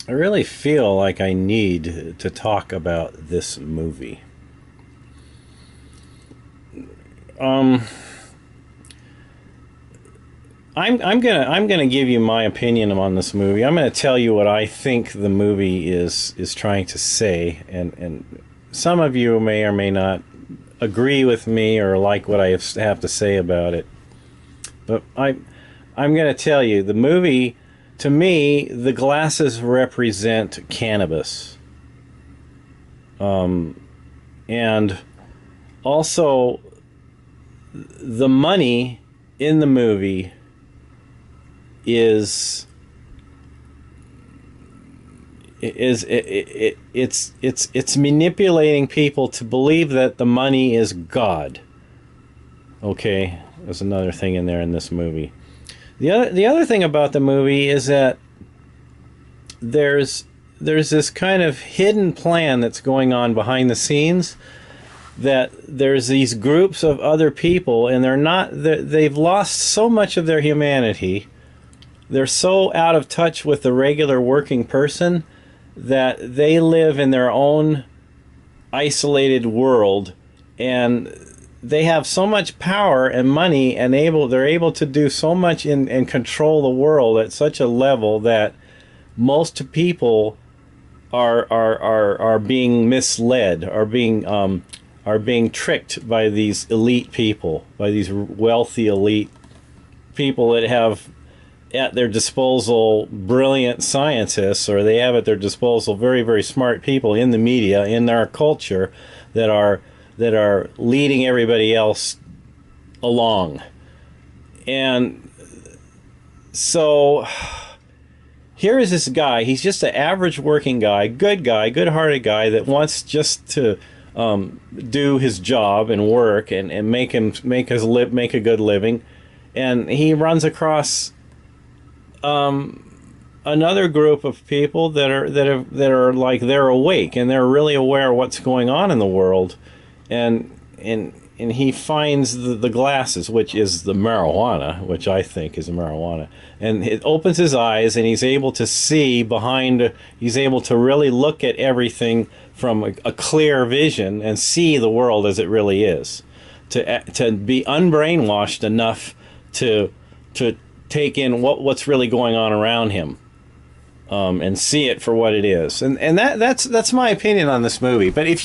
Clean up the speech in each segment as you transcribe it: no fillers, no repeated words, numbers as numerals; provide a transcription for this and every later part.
I really feel like I need to talk about this movie. Um, I'm gonna give you my opinion on this movie. I'm gonna tell you what I think the movie is trying to say, and some of you may or may not agree with me or like what I have to say about it. But I'm gonna tell you the movie. To me, the glasses represent cannabis, and also the money in the movie is it's manipulating people to believe that the money is God. Okay, there's another thing in there in this movie. The other thing about the movie is that there's this kind of hidden plan that's going on behind the scenes, that there's these groups of other people, and they've lost so much of their humanity. They're so out of touch with the regular working person that they live in their own isolated world, and they have so much power and money, and they're able to do so much and control the world at such a level that most people are being misled, are being tricked by these elite people, by these wealthy elite people that have at their disposal brilliant scientists, or they have at their disposal very, very smart people in the media, in our culture, that are leading everybody else along. And so here is this guy. He's just an average working guy, good-hearted guy that wants just to do his job and work and make a good living. And he runs across another group of people that are like, they're awake and they're really aware of what's going on in the world, and he finds the glasses, which is the marijuana, which I think is marijuana, and it opens his eyes, and he's able to see he's able to really look at everything from a clear vision and see the world as it really is, to be unbrainwashed enough to take in what's really going on around him, and see it for what it is. And that's my opinion on this movie. But if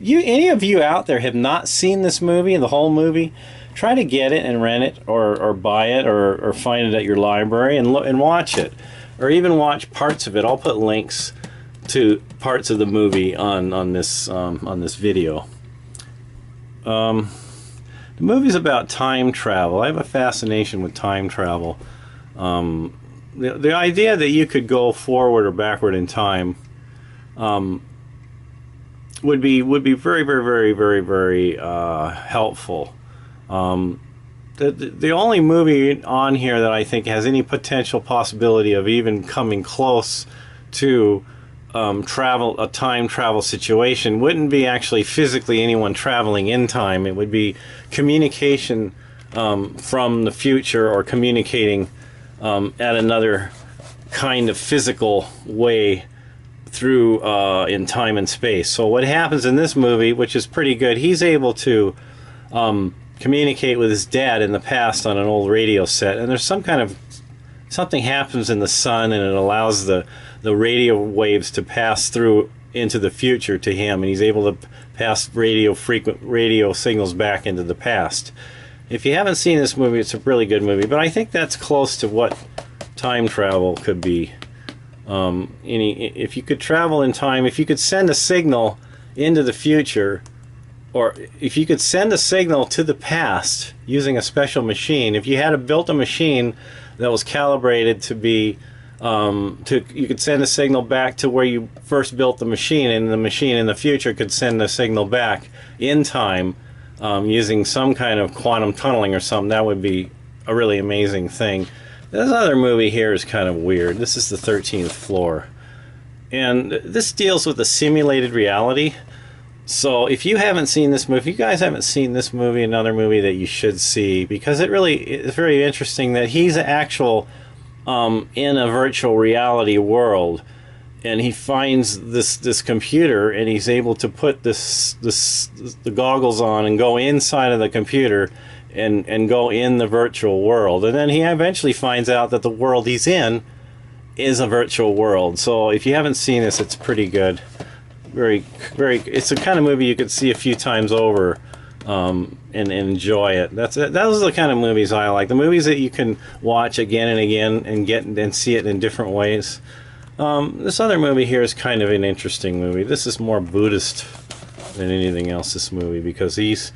any of you out there have not seen this movie, the whole movie, try to get it and rent it, or buy it, or find it at your library and watch it, or even watch parts of it. I'll put links to parts of the movie on this video. The movie's about time travel. I have a fascination with time travel. The idea that you could go forward or backward in time would be very, very, very, very, very helpful. The only movie on here that I think has any potential possibility of even coming close to a time travel situation wouldn't be actually physically anyone traveling in time. It would be communication from the future, or communicating at another kind of physical way through in time and space. So what happens in this movie, which is pretty good, he's able to communicate with his dad in the past on an old radio set, and there's something happens in the sun, and it allows the radio waves to pass through into the future to him, and he's able to pass radio signals back into the past. If you haven't seen this movie, it's a really good movie, but I think that's close to what time travel could be. If you could travel in time, if you could send a signal into the future, or if you could send a signal to the past using a special machine, if you had built a machine that was calibrated to be you could send a signal back to where you first built the machine, and the machine in the future could send a signal back in time, using some kind of quantum tunneling or something. That would be a really amazing thing. This other movie here is kind of weird. This is the 13th Floor, and this deals with a simulated reality. So if you haven't seen this movie, if you guys haven't seen this movie, another movie that you should see, because it really is very interesting that he's an actual in a virtual reality world, and he finds this computer, and he's able to put the goggles on and go inside of the computer and go in the virtual world. And then he eventually finds out that the world he's in is a virtual world. So if you haven't seen this, it's pretty good. It's the kind of movie you could see a few times over and enjoy it. Those are the kind of movies I like. The movies that you can watch again and again and get and see it in different ways. This other movie here is kind of an interesting movie. This is more Buddhist than anything else, this movie, because he's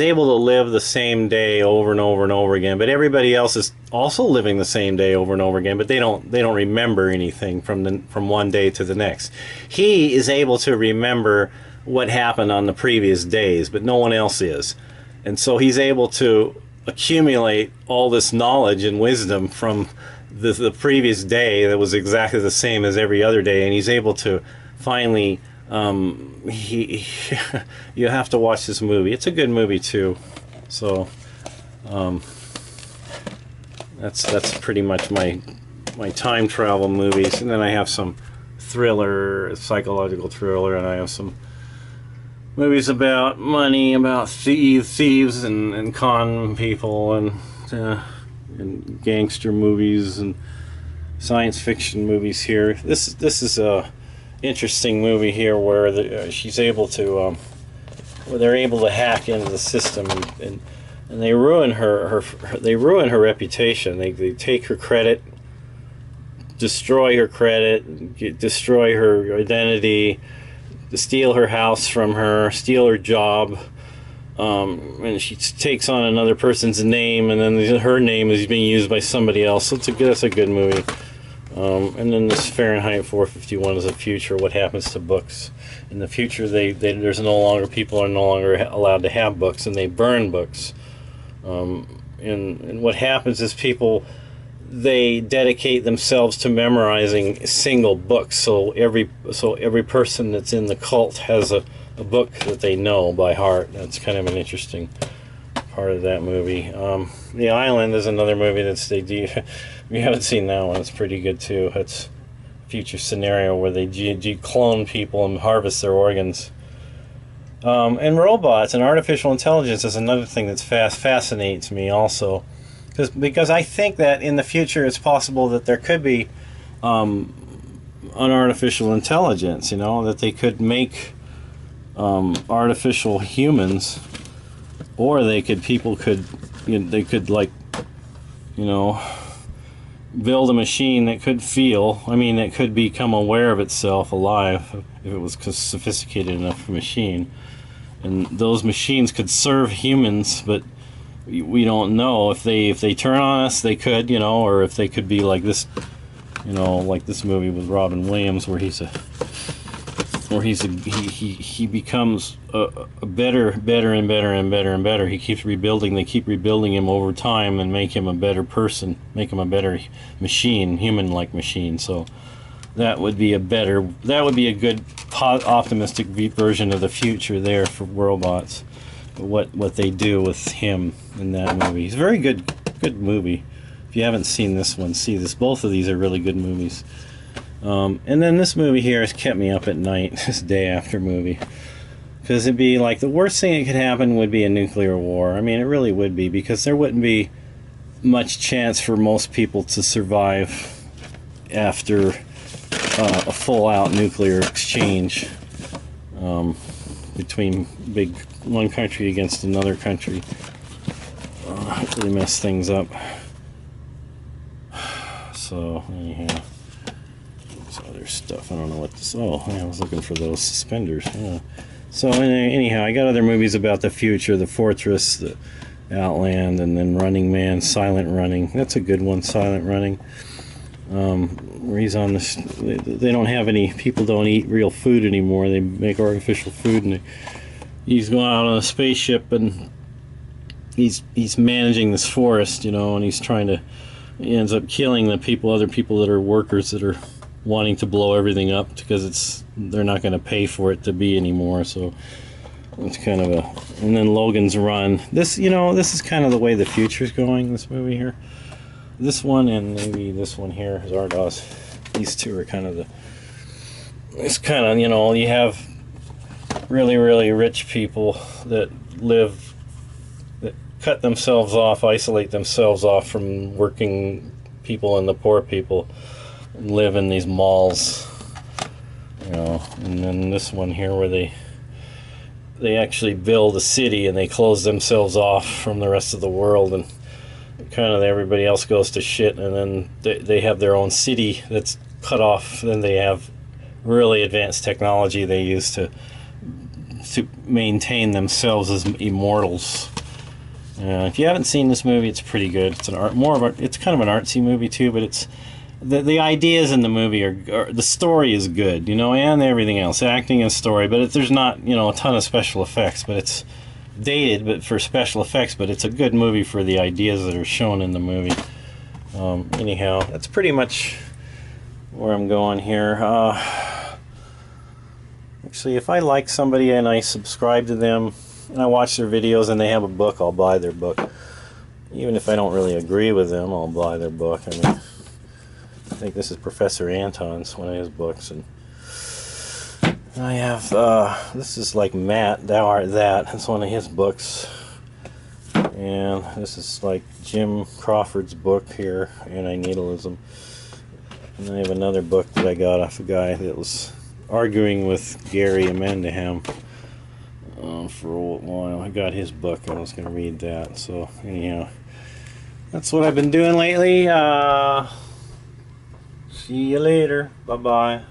able to live the same day over and over and over again, but everybody else is also living the same day over and over again, but they don't remember anything from one day to the next. He is able to remember what happened on the previous days, but no one else is. And so he's able to accumulate all this knowledge and wisdom from the previous day that was exactly the same as every other day, and he's able to finally you have to watch this movie. It's a good movie too. So that's pretty much my time travel movies. And then I have some thriller, psychological thriller, and I have some movies about money, about thieves and con people, and gangster movies and science fiction movies here. This is a interesting movie here where she's able to where they're able to hack into the system and they ruin her reputation. They take her credit, destroy her credit, destroy her identity, steal her house from her, steal her job, and she takes on another person's name, and then her name is being used by somebody else. So that's a good movie. And then this Fahrenheit 451 is the future. What happens to books in the future? There's no longer, people are no longer allowed to have books, and they burn books. And what happens is people, they dedicate themselves to memorizing single books. So every person that's in the cult has a book that they know by heart. That's kind of an interesting part of that movie. The Island is another movie that's if you haven't seen that one, it's pretty good too. It's a future scenario where they clone people and harvest their organs. And robots and artificial intelligence is another thing that fascinates me also, because I think that in the future it's possible that there could be an artificial intelligence. That they could make artificial humans, or people could build a machine that could feel. That could become aware of itself, alive, if it was a sophisticated enough machine. And those machines could serve humans, but we don't know if they turn on us. They could, or if they could be like this, like this movie with Robin Williams, where he becomes a better and better and better and better. He keeps rebuilding. They keep rebuilding him over time and make him a better person, make him a better machine, human-like machine. So that would be a good optimistic version of the future there for robots. What they do with him in that movie. It's a very good movie. If you haven't seen this one, see this. Both of these are really good movies. And then this movie here has kept me up at night, this day after movie, because it'd be like the worst thing that could happen would be a nuclear war. It really would be, because there wouldn't be much chance for most people to survive after a full-out nuclear exchange between one country against another country. Really mess things up. So anyhow. Other stuff. I don't know what this. Oh, yeah, I was looking for those suspenders. Yeah. So anyhow, I got other movies about the future: The Fortress, The Outland, and then Running Man, Silent Running. That's a good one, Silent Running. Where he's on this. They don't have any. People don't eat real food anymore. They make artificial food, and he's going out on a spaceship, and he's managing this forest, and he's trying to. He ends up killing other people that are workers that are wanting to blow everything up, because they're not going to pay for it to be anymore. So it's kind of and then Logan's Run. This is kind of the way the future's going, this movie here. this one and maybe this one here is Zardoz. These two are kind of the, it's kind of, you know, you have really, really rich people that live, that cut themselves off, isolate themselves off from working people, and the poor people live in these malls, you know. And then this one here where they actually build a city and they close themselves off from the rest of the world, and kind of everybody else goes to shit, and then they have their own city that's cut off. Then they have really advanced technology they use to maintain themselves as immortals. If you haven't seen this movie, it's pretty good. It's it's kind of an artsy movie too, but it's the ideas in the movie are the story is good, you know, and everything else, acting and story. But there's not, you know, a ton of special effects, but it's dated, but for special effects. But it's a good movie for the ideas that are shown in the movie. Anyhow, that's pretty much where I'm going here. Actually, if I like somebody and I subscribe to them and I watch their videos and they have a book, I'll buy their book. Even if I don't really agree with them, I'll buy their book. I mean, I think this is Professor Anton's, one of his books, and I have, this is like Matt, Thou Art That. It's one of his books. And this is like Jim Crawford's book here, Anti-Natalism. And I have another book that I got off a guy that was arguing with Gary Amendenham for a while. I got his book and I was going to read that. So anyhow, that's what I've been doing lately. See you later. Bye-bye.